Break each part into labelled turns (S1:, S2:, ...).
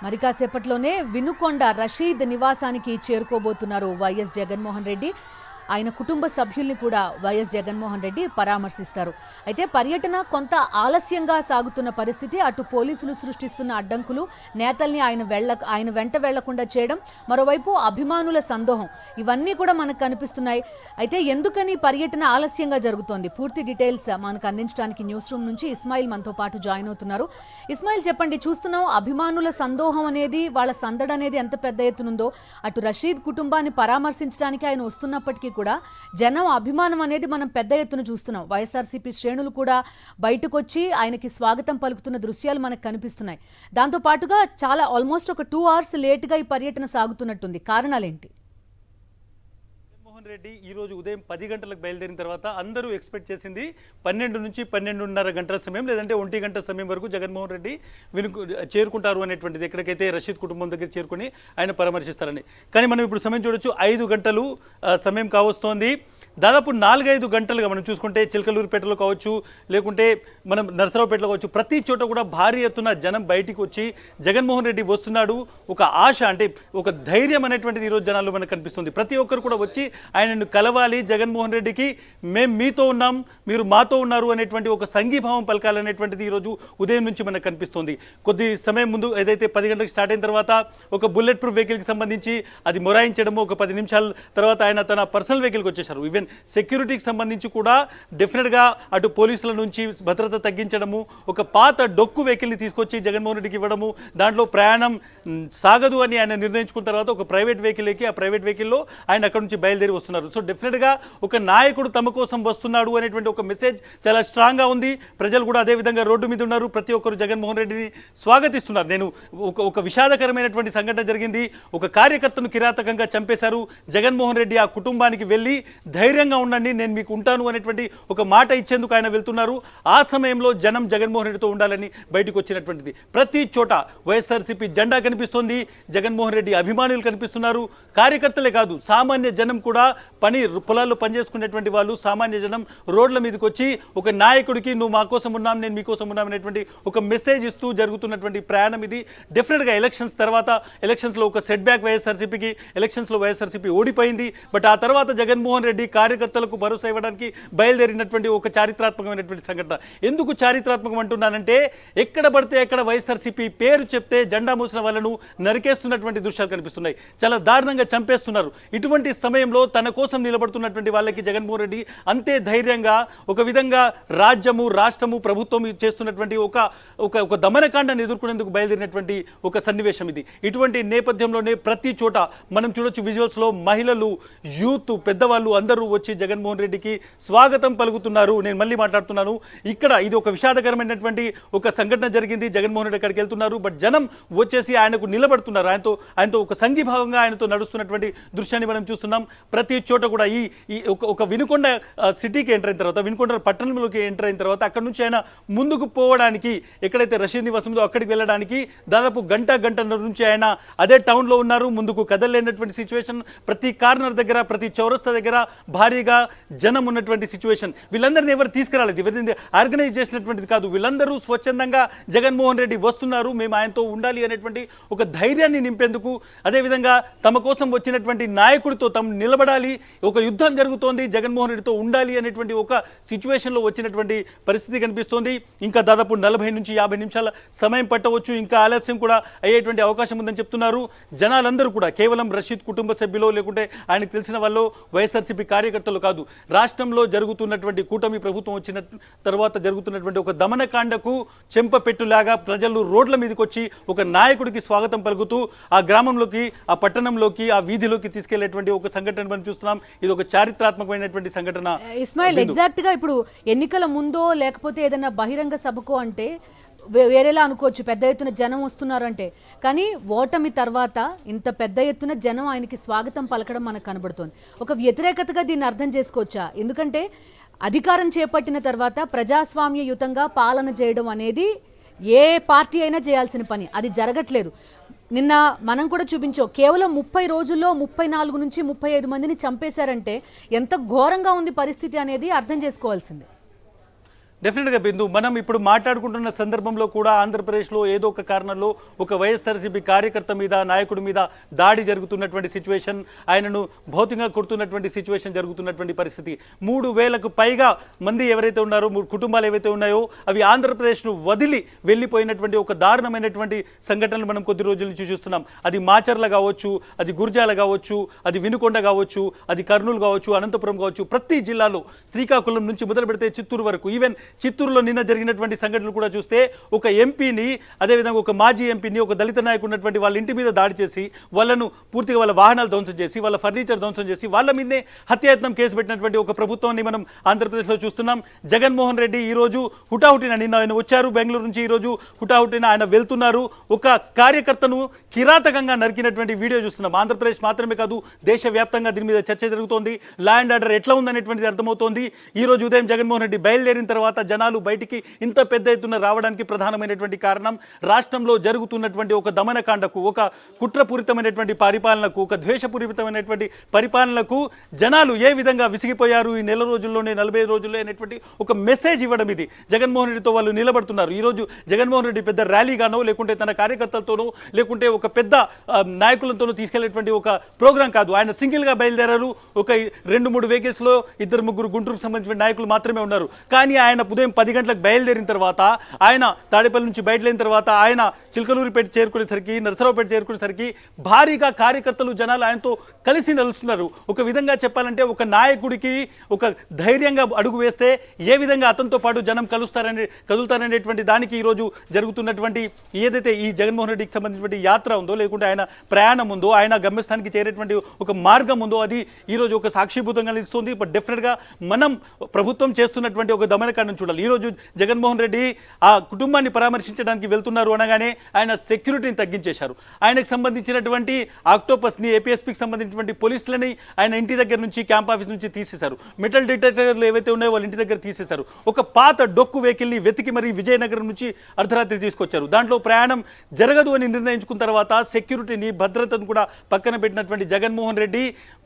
S1: మరి కాసేపట్లోనే వినుకొండ రషీద్ నివాసానికి చేరుకోబోతున్నారు వైఎస్ జగన్మోహన్ రెడ్డి. ఆయన కుటుంబ సభ్యుల్ని కూడా వైఎస్ జగన్మోహన్ రెడ్డి పరామర్శిస్తారు. అయితే పర్యటన కొంత ఆలస్యంగా సాగుతున్న పరిస్థితి, అటు పోలీసులు సృష్టిస్తున్న అడ్డంకులు, నేతల్ని ఆయన వెంట వెళ్లకుండా చేయడం, మరోవైపు అభిమానుల సందోహం, ఇవన్నీ కూడా మనకు కనిపిస్తున్నాయి. అయితే ఎందుకని పర్యటన ఆలస్యంగా జరుగుతోంది, పూర్తి డీటెయిల్స్ మనకు అందించడానికి న్యూస్ రూమ్ నుంచి ఇస్మాయిల్ మనతో పాటు జాయిన్ అవుతున్నారు. ఇస్మాయిల్, చెప్పండి, చూస్తున్నాం అభిమానుల సందోహం అనేది, వాళ్ళ సందడి అనేది ఎంత పెద్ద ఎత్తునుందో. అటు రషీద్ కుటుంబాన్ని పరామర్శించడానికి ఆయన వస్తున్నప్పటికీ కూడా జనం అభిమానం అనేది మనం పెద్ద ఎత్తున చూస్తున్నాం. వైఎస్ఆర్సీపీ శ్రేణులు కూడా బయటకు వచ్చి ఆయనకి స్వాగతం పలుకుతున్న దృశ్యాలు మనకు కనిపిస్తున్నాయి. దాంతో పాటుగా చాలా ఆల్మోస్ట్ ఒక 2 hours లేటుగా ఈ పర్యటన సాగుతున్నట్టుంది. కారణాలేంటి?
S2: జగన్మోహన్ రెడ్డి ఈరోజు ఉదయం 10 గంటలకు బయలుదేరిన తర్వాత అందరూ ఎక్స్పెక్ట్ చేసింది 12 నుంచి 12:30 గంటల సమయం, లేదంటే 1 గంట సమయం వరకు జగన్మోహన్ రెడ్డి చేరుకుంటారు అనేటువంటిది, ఎక్కడికైతే రషీద్ కుటుంబం దగ్గర చేరుకుని ఆయన పరామర్శిస్తారని. కానీ మనం ఇప్పుడు సమయం చూడొచ్చు, 5 గంటలు సమయం కావస్తోంది. దాదాపు 4-5 గంటలుగా మనం చూసుకుంటే చిలకలూరుపేటలో కావచ్చు, లేకుంటే మనం నరసరావుపేటలో కావచ్చు, ప్రతి చోట కూడా భారీ ఎత్తున జనం బయటికి వచ్చి జగన్మోహన్ రెడ్డి వస్తున్నాడు, ఒక ఆశ, అంటే ఒక ధైర్యం అనేటువంటిది ఈరోజు జనాల్లో మనకు కనిపిస్తుంది. ప్రతి ఒక్కరు కూడా వచ్చి ఆయనను కలవాలి, జగన్మోహన్ రెడ్డికి మేము మీతో ఉన్నాం, మీరు మాతో ఉన్నారు అనేటువంటి ఒక సంఘీభావం పలకాలనేటువంటిది ఈరోజు ఉదయం నుంచి మనకు కనిపిస్తుంది. కొద్ది సమయం ముందు ఏదైతే 10 గంటలకు స్టార్ట్ అయిన తర్వాత ఒక బుల్లెట్ ప్రూఫ్ వెహికల్కి సంబంధించి అది మొరాయించడము, ఒక 10 నిమిషాల తర్వాత ఆయన తన పర్సనల్ వెహికల్కి వచ్చేసారు. ఈవెన్ సెక్యూరిటీకి సంబంధించి కూడా డెఫినెట్గా అటు పోలీసుల నుంచి భద్రత తగ్గించడము, ఒక పాత డొక్కు వెహికల్ని తీసుకొచ్చి జగన్మోహన్ రెడ్డికి ఇవ్వడము, దాంట్లో ప్రయాణం సాగదు అని ఆయన నిర్ణయించుకున్న తర్వాత ఒక ప్రైవేట్ వెహికల్ ఎక్కి ఆ ప్రైవేట్ వెహికల్లో ఆయన అక్కడ నుంచి బయలుదేరి వస్తున్నారు. సో డెఫినెట్గా ఒక నాయకుడు తమ కోసం వస్తున్నాడు అనేటువంటి ఒక మెసేజ్ చాలా స్ట్రాంగ్గా ఉంది. ప్రజలు కూడా అదేవిధంగా రోడ్డు మీద ఉన్నారు, ప్రతి ఒక్కరు జగన్మోహన్ రెడ్డిని స్వాగతిస్తున్నారు. నేను ఒక విషాదకరమైనటువంటి సంఘటన జరిగింది, ఒక కార్యకర్తను కిరాతకంగా చంపేశారు. జగన్మోహన్ రెడ్డి ఆ కుటుంబానికి వెళ్ళి ధైర్యంగా ఉండండి, నేను మీకు ఉంటాను అనేటువంటి ఒక మాట ఇచ్చేందుకు ఆయన వెళ్తున్నారు. ఆ సమయంలో జనం జగన్మోహన్ రెడ్డితో ఉండాలని బయటకు వచ్చినటువంటిది. ప్రతి చోట వైఎస్ఆర్సీపీ జెండా కనిపిస్తోంది, జగన్మోహన్ రెడ్డి అభిమానులు కనిపిస్తున్నారు. కార్యకర్తలే కాదు, సామాన్య జనం కూడా, పొలాల్లో పనిచేసుకునేటువంటి వాళ్ళు, సామాన్య జనం రోడ్ల మీదకి వచ్చి ఒక నాయకుడికి నువ్వు మా కోసం ఉన్నాం, నేను మీకోసం ఉన్నాం అనేటువంటి ఒక మెసేజ్ ఇస్తూ జరుగుతున్నటువంటి ప్రయాణం ఇది. డెఫినెట్గా ఎలక్షన్స్ తర్వాత, ఎలక్షన్స్లో ఒక సెట్ బ్యాక్ వైఎస్ఆర్సీపీకి, ఎలక్షన్స్లో వైఎస్ఆర్సీపీ ఓడిపోయింది. బట్ ఆ తర్వాత జగన్మోహన్ రెడ్డి కార్యకర్తలకు భరోసా ఇవ్వడానికి బయలుదేరినటువంటి ఒక చారిత్రాత్మకమైనటువంటి సంఘటన. ఎందుకు చారిత్రాత్మకం అంటున్నానంటే, ఎక్కడ పడితే ఎక్కడ వైఎస్ఆర్సీపీ పేరు చెప్తే జెండా మూసిన వాళ్ళను నరికేస్తున్నటువంటి దృశ్యాలు కనిపిస్తున్నాయి, చాలా దారుణంగా చంపేస్తున్నారు. ఇటువంటి సమయంలో తన కోసం నిలబడుతున్నటువంటి వాళ్ళకి జగన్మోహన్ రెడ్డి అంతే ధైర్యంగా, ఒక విధంగా రాజ్యము, రాష్ట్రము, ప్రభుత్వం చేస్తున్నటువంటి ఒక దమనకాండాన్ని ఎదుర్కొనేందుకు బయలుదేరినటువంటి ఒక సన్నివేశం ఇది. ఇటువంటి నేపథ్యంలోనే ప్రతి చోట మనం చూడొచ్చు విజువల్స్లో, మహిళలు, యూత్, పెద్దవాళ్ళు అందరూ వచ్చి జగన్మోహన్ రెడ్డికి స్వాగతం పలుకుతున్నారు. నేను మళ్ళీ మాట్లాడుతున్నాను, ఇక్కడ ఇది ఒక విషాదకరమైనటువంటి ఒక సంఘటన జరిగింది. జగన్మోహన్ రెడ్డి అక్కడికి వెళ్తున్నారు, బట్ జనం వచ్చేసి ఆయనకు నిలబడుతున్నారు, ఆయనతో ఒక సంఘీభావంగా ఆయనతో నడుస్తున్నటువంటి దృశ్యాన్ని మనం చూస్తున్నాం. ప్రతి చోట కూడా ఈ ఒక వినుకొండ సిటీకి ఎంటర్ అయిన తర్వాత, వినుకొండ పట్టణంలోకి ఎంటర్ అయిన తర్వాత అక్కడ నుంచి ఆయన ముందుకు పోవడానికి, ఎక్కడైతే రషీద్ నివాసం ఉందో అక్కడికి వెళ్ళడానికి దాదాపు గంటన్నర నుంచి ఆయన అదే టౌన్లో ఉన్నారు, ముందుకు కదలలేనటువంటి సిచ్యువేషన్. ప్రతి కార్నర్ దగ్గర, ప్రతి చౌరస్తా దగ్గర భారీగా జనం ఉన్నటువంటి సిచ్యువేషన్. వీళ్ళందరినీ ఎవరు తీసుకురాలేదు, ఎవరిని ఆర్గనైజ్ చేసినటువంటిది కాదు. వీళ్ళందరూ స్వచ్ఛందంగా జగన్మోహన్ రెడ్డి వస్తున్నారు, మేము ఆయనతో ఉండాలి అనేటువంటి ఒక ధైర్యాన్ని నింపేందుకు, అదేవిధంగా తమ కోసం వచ్చినటువంటి నాయకుడితో తమ నిలబడాలి, ఒక యుద్ధం జరుగుతోంది, జగన్మోహన్ రెడ్డితో ఉండాలి అనేటువంటి ఒక సిచ్యువేషన్లో వచ్చినటువంటి పరిస్థితి కనిపిస్తోంది. ఇంకా దాదాపు 40 నుంచి 50 నిమిషాల సమయం పట్టవచ్చు, ఇంకా ఆలస్యం కూడా అయ్యేటువంటి అవకాశం ఉందని చెప్తున్నారు. జనాలందరూ కూడా కేవలం రషీద్ కుటుంబ సభ్యులు, లేకుంటే ఆయనకు తెలిసిన వాళ్ళు, వైఎస్ఆర్సీపీ కార్యకర్తలు కాదు, రాష్ట్రంలో జరుగుతున్నటువంటి కూటమి ప్రభుత్వం వచ్చిన తర్వాత జరుగుతున్నటువంటి ఒక దమనకాండకు చెంపపెట్టులాగా ప్రజలు రోడ్ల మీదకి వచ్చి ఒక నాయకుడికి స్వాగతం పలుకుతూ ఆ గ్రామంలోకి, ఆ పట్టణంలోకి, ఆ వీధిలోకి తీసుకెళ్లేటువంటి ఒక సంఘటన మనం చూస్తున్నాం. ఇది ఒక చారిత్రాత్మకమైనటువంటి సంఘటన.
S1: ఇస్మాయిల్, ఎగ్జాక్ట్ గా ఇప్పుడు ఎన్నికల ముందో లేకపోతే ఏదైనా బహిరంగ సభకో అంటే వేరేలా అనుకోవచ్చు, పెద్ద ఎత్తున జనం వస్తున్నారంటే. కానీ ఓటమి తర్వాత ఇంత పెద్ద ఎత్తున జనం ఆయనకి స్వాగతం పలకడం మనకు కనబడుతోంది. ఒక వ్యతిరేకతగా దీన్ని అర్థం చేసుకోవచ్చా? ఎందుకంటే అధికారం చేపట్టిన తర్వాత ప్రజాస్వామ్యయుతంగా పాలన చేయడం అనేది ఏ పార్టీ అయినా చేయాల్సిన పని, అది జరగట్లేదు. నిన్న మనం కూడా చూపించాం, కేవలం 30 రోజుల్లో 34 నుంచి 35 మందిని చంపేశారంటే ఎంత ఘోరంగా ఉంది పరిస్థితి అనేది అర్థం చేసుకోవాల్సిందే.
S2: డెఫినెట్గా బిందు, మనం ఇప్పుడు మాట్లాడుకుంటున్న సందర్భంలో కూడా ఆంధ్రప్రదేశ్లో ఏదో ఒక కారణంలో ఒక వైఎస్ఆర్సీపీ కార్యకర్త మీద, నాయకుడి మీద దాడి జరుగుతున్నటువంటి సిచ్యువేషన్, ఆయనను భౌతికంగా కొడుతున్నటువంటి సిచ్యువేషన్ జరుగుతున్నటువంటి పరిస్థితి. 3,000కు పైగా మంది ఎవరైతే ఉన్నారో, 3 కుటుంబాలు ఏవైతే ఉన్నాయో అవి ఆంధ్రప్రదేశ్ను వదిలి వెళ్ళిపోయినటువంటి ఒక దారుణమైనటువంటి సంఘటనలు మనం కొద్ది రోజుల నుంచి చూస్తున్నాం. అది మాచర్ల కావచ్చు, అది గుర్జాల కావచ్చు, అది వినుకొండ కావచ్చు, అది కర్నూలు కావచ్చు, అనంతపురం కావచ్చు, ప్రతి జిల్లాలో శ్రీకాకుళం నుంచి మొదలు పెడితే చిత్తూరు వరకు, ఈవెన్ చిత్తూరులో నిన్న జరిగినటువంటి సంఘటనలు కూడా చూస్తే ఒక ఎంపీని, అదేవిధంగా ఒక మాజీ ఎంపీని, ఒక దళిత నాయకుడు ఉన్నటువంటి వాళ్ళ ఇంటి మీద దాడి చేసి వాళ్ళను పూర్తిగా వాళ్ళ వాహనాలు ధ్వంసం చేసి, వాళ్ళ ఫర్నిచర్ ధ్వంసం చేసి, వాళ్ళ మీదే హత్యాయత్నం కేసు పెట్టినటువంటి ఒక ప్రభుత్వాన్ని మనం ఆంధ్రప్రదేశ్లో చూస్తున్నాం. జగన్మోహన్ రెడ్డి ఈరోజు హుటాహుటిన, నిన్న ఆయన వచ్చారు బెంగళూరు నుంచి, ఈరోజు హుటాహుటిన ఆయన వెళ్తున్నారు. ఒక కార్యకర్తను కిరాతకంగా నరికినటువంటి వీడియో చూస్తున్నాం. ఆంధ్రప్రదేశ్ మాత్రమే కాదు, దేశవ్యాప్తంగా దీని మీద చర్చ జరుగుతోంది. లా అండ్ ఆర్డర్ ఎట్లా ఉందనేటువంటిది అర్థమవుతోంది. ఈరోజు ఉదయం జగన్మోహన్ రెడ్డి బయలుదేరిన తర్వాత జనాలు బయటికి ఇంత పెద్ద ఎత్తున రావడానికి ప్రధానమైనటువంటి కారణం రాష్ట్రంలో జరుగుతున్నటువంటి ఒక దమనకాండకు, ఒక కుట్రపూరితమైనటువంటి పరిపాలనకు, ఒక ద్వేషపూరితమైనటువంటి పరిపాలనకు జనాలు ఏ విధంగా విసిగిపోయారు ఈ నెల రోజుల్లోనే, 45 రోజుల్లో అనేటువంటి ఒక మెసేజ్ ఇవ్వడం ఇది. జగన్మోహన్ రెడ్డితో వాళ్ళు నిలబడుతున్నారు. ఈరోజు జగన్మోహన్ రెడ్డి పెద్ద ర్యాలీగానో, లేకుంటే తన కార్యకర్తలతోనో, లేకుంటే ఒక పెద్ద నాయకులతోనో తీసుకెళ్లేటువంటి ఒక ప్రోగ్రాం కాదు. ఆయన సింగిల్గా బయలుదేరారు. ఒక 2-3 వెహికల్స్లో 2-3 గుంటూరుకు సంబంధించిన నాయకులు మాత్రమే ఉన్నారు. కానీ ఆయన ఉదయం 10 గంటలకు బయలుదేరిన తర్వాత, ఆయన తాడేపల్లి నుంచి బయటలేని తర్వాత, ఆయన చిలకలూరిపేట చేరుకునేసరికి, నరసరావుపేట చేరుకునేసరికి భారీగా కార్యకర్తలు, జనాలు ఆయనతో కలిసి నలుస్తున్నారు. ఒక విధంగా చెప్పాలంటే ఒక నాయకుడికి ఒక ధైర్యంగా అడుగు వేస్తే ఏ విధంగా అతనితో పాటు జనం కదులుతారనేటువంటి దానికి ఈరోజు జరుగుతున్నటువంటి ఏదైతే ఈ జగన్మోహన్ రెడ్డికి సంబంధించినటువంటి యాత్ర ఉందో, లేకుంటే ఆయన ప్రయాణం ఉందో, ఆయన గమ్యస్థానికి చేరేటువంటి ఒక మార్గం ఉందో, అది ఈరోజు ఒక సాక్షిభూతంగా నిలుస్తుంది. బట్ డెఫినెట్గా మనం ప్రభుత్వం చేస్తున్నటువంటి ఒక దమనకాండం చూడాలి. ఈరోజు జగన్మోహన్ రెడ్డి ఆ కుటుంబాన్ని పరామర్శించడానికి వెళ్తున్నారు అనగానే ఆయన సెక్యూరిటీని తగ్గించేశారు. ఆయనకు సంబంధించినటువంటి ఆక్టోపస్ని, ఏపీఎస్పీకి సంబంధించినటువంటి పోలీసులని ఆయన ఇంటి దగ్గర నుంచి, క్యాంప్ ఆఫీస్ నుంచి తీసేశారు. మెటల్ డిటెక్టర్లు ఏవైతే ఉన్నాయో వాళ్ళ ఇంటి దగ్గర తీసేశారు. ఒక పాత డొక్కు వెహికల్ని వెతికి మరీ విజయనగరం నుంచి అర్ధరాత్రి తీసుకొచ్చారు. దాంట్లో ప్రయాణం జరగదు అని నిర్ణయించుకున్న తర్వాత సెక్యూరిటీని, భద్రతను కూడా పక్కన పెట్టినటువంటి జగన్మోహన్ రెడ్డి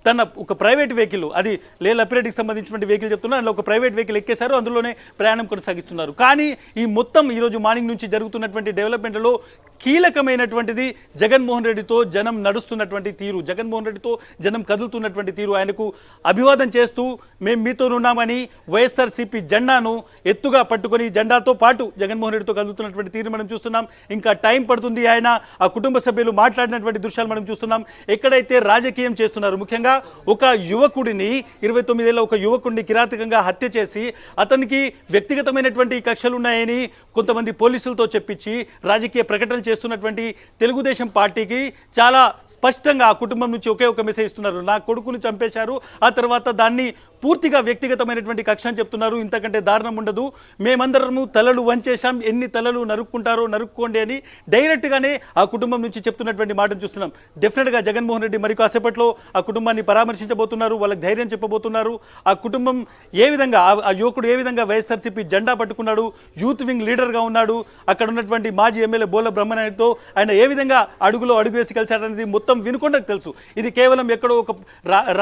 S2: తన ఒక ప్రైవేట్ వెహికల్, అది లేలపిరెడ్డికి సంబంధించినటువంటి వెహికల్ చెప్తున్నా, అందులో ఒక ప్రైవేట్ వెహికల్ ఎక్కేశారు, అందులోనే ప్రయాణం కొనసాగిస్తున్నారు. కానీ ఈ మొత్తం ఈరోజు మార్నింగ్ నుంచి జరుగుతున్నటువంటి డెవలప్మెంట్లలో కీలకమైనటువంటిది జగన్మోహన్ రెడ్డితో జనం నడుస్తున్నటువంటి తీరు, జగన్మోహన్ రెడ్డితో జనం కదులుతున్నటువంటి తీరు. ఆయనకు అభివాదం చేస్తూ మేము మీతోనున్నామని వైఎస్ఆర్సీపీ జెండాను ఎత్తుగా పట్టుకొని, జెండాతో పాటు జగన్మోహన్ రెడ్డితో కదులుతున్నటువంటి తీరు మనం చూస్తున్నాం. ఇంకా టైం పడుతుంది. ఆయన ఆ కుటుంబ సభ్యులు మాట్లాడినటువంటి దృశ్యాలు మనం చూస్తున్నాం. ఎక్కడైతే రాజకీయం చేస్తున్నారు, ముఖ్యంగా ఒక యువకుడిని, 29 ఏళ్ల ఒక యువకుడిని కిరాతకంగా హత్య చేసి అతనికి వ్యక్తిగతమైనటువంటి కక్షలు ఉన్నాయని కొంతమంది పోలీసులతో చెప్పించి రాజకీయ ప్రకటనలు చేస్తున్నటువంటి తెలుగుదేశం పార్టీకి చాలా స్పష్టంగా ఆ కుటుంబం నుంచి ఒకే ఒక మెసేజ్ ఇస్తున్నారు. నా కొడుకును చంపేశారు, ఆ తర్వాత దాన్ని పూర్తిగా వ్యక్తిగతమైనటువంటి కక్ష అని చెప్తున్నారు. ఇంతకంటే దారుణం ఉండదు. మేమందరము తలలు వంచేశాం, ఎన్ని తలలు నరుక్కుంటారో నరుక్కోండి అని డైరెక్ట్గానే ఆ కుటుంబం నుంచి చెప్తున్నటువంటి మాటను చూస్తున్నాం. డెఫినెట్గా జగన్మోహన్ రెడ్డి మరి కాసేపట్లో ఆ కుటుంబాన్ని పరామర్శించబోతున్నారు, వాళ్ళకి ధైర్యం చెప్పబోతున్నారు. ఆ కుటుంబం ఏ విధంగా, ఆ యువకుడు ఏ విధంగా వైఎస్ఆర్సీపీ జెండా పట్టుకున్నాడు, యూత్ వింగ్ లీడర్గా ఉన్నాడు, అక్కడ ఉన్నటువంటి మాజీ ఎమ్మెల్యే బోల బ్రహ్మనాయుడుతో ఆయన ఏ విధంగా అడుగులో అడుగు వేసి కలిశాడనేది మొత్తం వినుకొండకు తెలుసు. ఇది కేవలం ఎక్కడో ఒక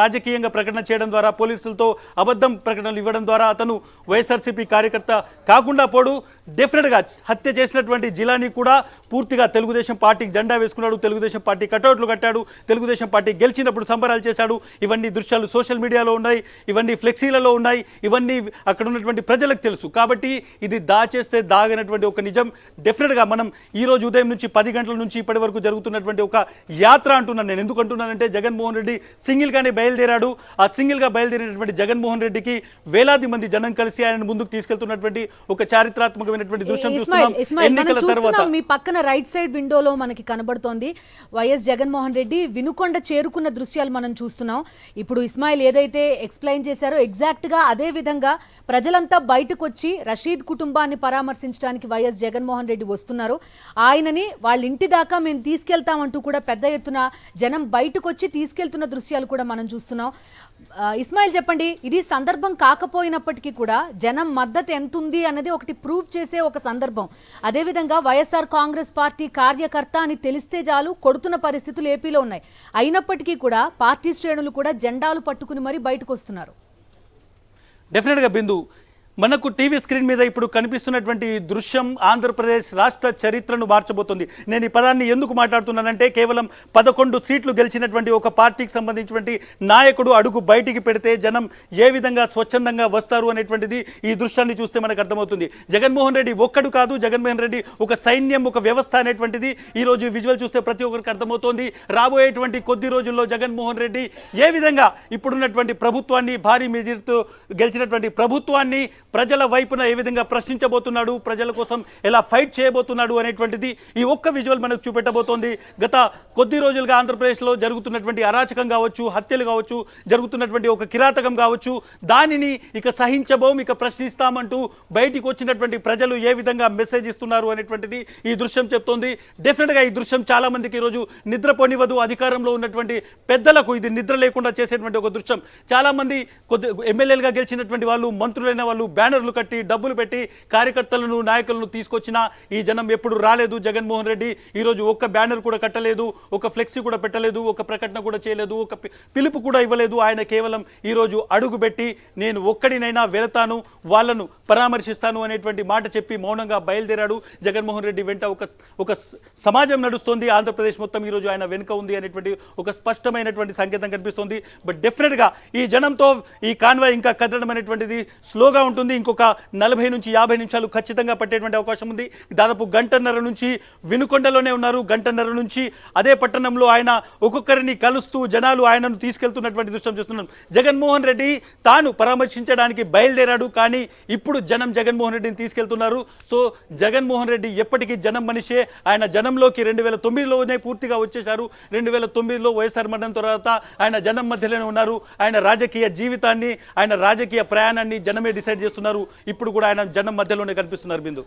S2: రాజకీయంగా ప్రకటన చేయడం ద్వారా, పోలీసులతో అబద్ధం ప్రకటనలు ఇవ్వడం ద్వారా అతను వైఎస్ఆర్సీపీ కార్యకర్త కాకుండా పోడు. డెఫినెట్గా హత్య చేసినటువంటి జిలానీ కూడా పూర్తిగా తెలుగుదేశం పార్టీకి జెండా వేసుకున్నాడు, తెలుగుదేశం పార్టీ కటౌట్లు కట్టాడు, తెలుగుదేశం పార్టీ గెలిచినప్పుడు సంబరాలు చేశాడు. ఇవన్నీ దృశ్యాలు సోషల్ మీడియాలో ఉన్నాయి, ఇవన్నీ ఫ్లెక్సీలలో ఉన్నాయి, ఇవన్నీ అక్కడ ఉన్నటువంటి ప్రజలకు తెలుసు. కాబట్టి ఇది దాచేస్తే దాగనటువంటి ఒక నిజం. డెఫినెట్గా మనం ఈరోజు ఉదయం నుంచి 10 గంటల నుంచి ఇప్పటి వరకు జరుగుతున్నటువంటి ఒక యాత్ర అంటున్నాను. నేను ఎందుకు అంటున్నానంటే జగన్మోహన్ రెడ్డి సింగిల్గానే బయలుదేరాడు. ఆ సింగిల్గా బయలుదేరినటువంటి జగన్మోహన్ రెడ్డికి వేలాది మంది జనం కలిసి ఆయన ముందుకు తీసుకెళ్తున్నటువంటి ఒక చారిత్రాత్మకమైనటువంటి దృశ్యం చూస్తున్నాం. ఎన్నికల తర్వాత
S1: మీ పక్కన రైట్ సైడ్ విండోలో మనకి కనబడుతోంది వైఎస్ జగన్మోహన్ రెడ్డి వినుకొండ చేరుకున్న దృశ్యాలు మనం చూస్తున్నాం. ఇప్పుడు ఇస్మాయిల్ ఏదైతే ఎక్స్ప్లెయిన్ చేశారో ఎగ్జాక్ట్ గా అదే విధంగా ప్రజలంతా బయటకు వచ్చి రషీద్ కుటుంబాన్ని పరామర్శించడానికి వైఎస్ జగన్మోహన్ రెడ్డి వస్తున్నారు. ఆయనని వాళ్ళ ఇంటి దాకా మేము తీసుకెళ్తామంటూ కూడా పెద్ద ఎత్తున జనం బయటకు వచ్చి తీసుకెళ్తున్న దృశ్యాలు కూడా మనం చూస్తున్నాం. ఇస్మాయిల్ చెప్పండి, ఇది సందర్భం కాకపోయినప్పటికీ కూడా జనం మద్దతు ఎంతుంది అన్నది ఒకటి ప్రూవ్ చేసే ఒక సందర్భం. అదేవిధంగా వైఎస్ఆర్ కాంగ్రెస్ పార్టీ కార్యకర్త అని తెలిస్తే చాలు కొడుతున్న పరిస్థితులు ఏపీలో ఉన్నాయి. అయినప్పటికీ కూడా పార్టీ శ్రేణులు కూడా జెండాలు పట్టుకుని మరీ బయటకు వస్తున్నారు.
S2: డెఫినెట్గా బిందు, మనకు టీవీ స్క్రీన్ మీద ఇప్పుడు కనిపిస్తున్నటువంటి ఈ దృశ్యం ఆంధ్రప్రదేశ్ రాష్ట్ర చరిత్రను మార్చబోతుంది. నేను ఈ పదాన్ని ఎందుకు మాట్లాడుతున్నానంటే కేవలం 11 సీట్లు గెలిచినటువంటి ఒక పార్టీకి సంబంధించినటువంటి నాయకుడు అడుగు బయటికి పెడితే జనం ఏ విధంగా స్వచ్ఛందంగా వస్తారు అనేటువంటిది ఈ దృశ్యాన్ని చూస్తే మనకు అర్థమవుతుంది. జగన్మోహన్ రెడ్డి ఒక్కడు కాదు, జగన్మోహన్ రెడ్డి ఒక సైన్యం, ఒక వ్యవస్థ అనేటువంటిది ఈరోజు విజువల్ చూస్తే ప్రతి ఒక్కరికి అర్థమవుతోంది. రాబోయేటువంటి కొద్ది రోజుల్లో జగన్మోహన్ రెడ్డి ఏ విధంగా ఇప్పుడున్నటువంటి ప్రభుత్వాన్ని, భారీ మెజారిటీతో గెలిచినటువంటి ప్రభుత్వాన్ని ప్రజల వైపున ఏ విధంగా ప్రశ్నించబోతున్నాడు, ప్రజల కోసం ఎలా ఫైట్ చేయబోతున్నాడు అనేటువంటిది ఈ ఒక్క విజువల్ మనకు చూపెట్టబోతోంది. గత కొద్ది రోజులుగా ఆంధ్రప్రదేశ్లో జరుగుతున్నటువంటి అరాచకం కావచ్చు, హత్యలు కావచ్చు, జరుగుతున్నటువంటి ఒక కిరాతకం కావచ్చు, దానిని ఇక సహించబోం, ఇక ప్రశ్నిస్తామంటూ బయటికి వచ్చినటువంటి ప్రజలు ఏ విధంగా మెసేజ్ ఇస్తున్నారు అనేటువంటిది ఈ దృశ్యం చెప్తోంది. డెఫినెట్గా ఈ దృశ్యం చాలా మందికి ఈరోజు నిద్రపోనివ్వదు. అధికారంలో ఉన్నటువంటి పెద్దలకు ఇది నిద్ర లేకుండా చేసేటువంటి ఒక దృశ్యం. చాలా మంది ఎమ్మెల్యేలుగా గెలిచినటువంటి వాళ్ళు, మంత్రులైన వాళ్ళు బ్యానర్లు కట్టి డబ్బులు పెట్టి కార్యకర్తలను, నాయకులను తీసుకొచ్చినా ఈ జనం ఎప్పుడు రాలేదు. జగన్మోహన్ రెడ్డి ఈరోజు ఒక్క బ్యానర్ కూడా కట్టలేదు, ఒక ఫ్లెక్సీ కూడా పెట్టలేదు, ఒక ప్రకటన కూడా చేయలేదు, ఒక పిలుపు కూడా ఇవ్వలేదు. ఆయన కేవలం ఈరోజు అడుగు పెట్టి నేను ఒక్కడినైనా వెళతాను, వాళ్ళను పరామర్శిస్తాను అనేటువంటి మాట చెప్పి మౌనంగా బయలుదేరాడు. జగన్మోహన్ రెడ్డి వెంట ఒక సమాజం నడుస్తోంది. ఆంధ్రప్రదేశ్ మొత్తం ఈరోజు ఆయన వెనుక ఉంది అనేటువంటి ఒక స్పష్టమైనటువంటి సంకేతం కనిపిస్తోంది. బట్ డెఫినెట్గా ఈ జనంతో ఈ కాన్వాయ్ ఇంకా కదలడం అనేటువంటిది స్లోగా ఉంటుంది. ఇంకొక 40 నుంచి 50 నిమిషాలు ఖచ్చితంగా పట్టేటువంటి అవకాశం ఉంది. దాదాపు గంటన్నర నుంచి వినుకొండలోనే ఉన్నారు. గంటన్నర నుంచి అదే పట్టణంలో ఆయన ఒక్కొక్కరిని కలుస్తూ జనాలు ఆయనను తీసుకెళ్తున్నటువంటి దృశ్యం చూస్తున్నాం. జగన్మోహన్ రెడ్డి తాను పరామర్శించడానికి బయలుదేరాడు, కానీ ఇప్పుడు జనం జగన్మోహన్ రెడ్డిని తీసుకెళ్తున్నారు. సో జగన్మోహన్ రెడ్డి ఎప్పటికీ జనం మనిషే. ఆయన జనంలోకి 2009లోనే పూర్తిగా వచ్చేశారు. 2009లో వైఎస్ఆర్ మరణం తర్వాత ఆయన జనం మధ్యలోనే ఉన్నారు. ఆయన రాజకీయ జీవితాన్ని, ఆయన రాజకీయ ప్రయాణాన్ని జనమే డిసైడ్ చేస్తున్నారు. ఇప్పుడు కూడా ఆయన జనం మధ్యలోనే కనిపిస్తున్నారు. బిందు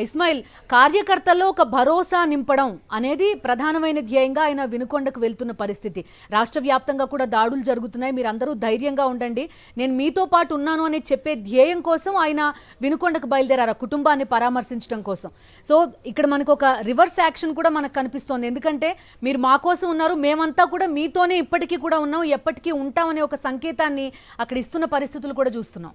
S1: ఇస్మాయిల్, కార్యకర్తల్లో ఒక భరోసా నింపడం అనేది ప్రధానమైన ధ్యేయంగా ఆయన వినుకొండకు వెళ్తున్న పరిస్థితి. రాష్ట్ర వ్యాప్తంగా కూడా దాడులు జరుగుతున్నాయి, మీరందరూ ధైర్యంగా ఉండండి, నేను మీతో పాటు ఉన్నాను అని చెప్పే ధ్యేయం కోసం ఆయన వినుకొండకు బయలుదేరారు, కుటుంబాన్ని పరామర్శించడం కోసం. సో ఇక్కడ మనకు ఒక రివర్స్ యాక్షన్ కూడా మనకు కనిపిస్తోంది. ఎందుకంటే మీరు మా కోసం ఉన్నారు, మేమంతా కూడా మీతోనే ఇప్పటికీ కూడా ఉన్నాం, ఎప్పటికీ ఉంటామనే ఒక సంకేతాన్ని అక్కడ ఇస్తున్న పరిస్థితులు కూడా చూస్తున్నాం.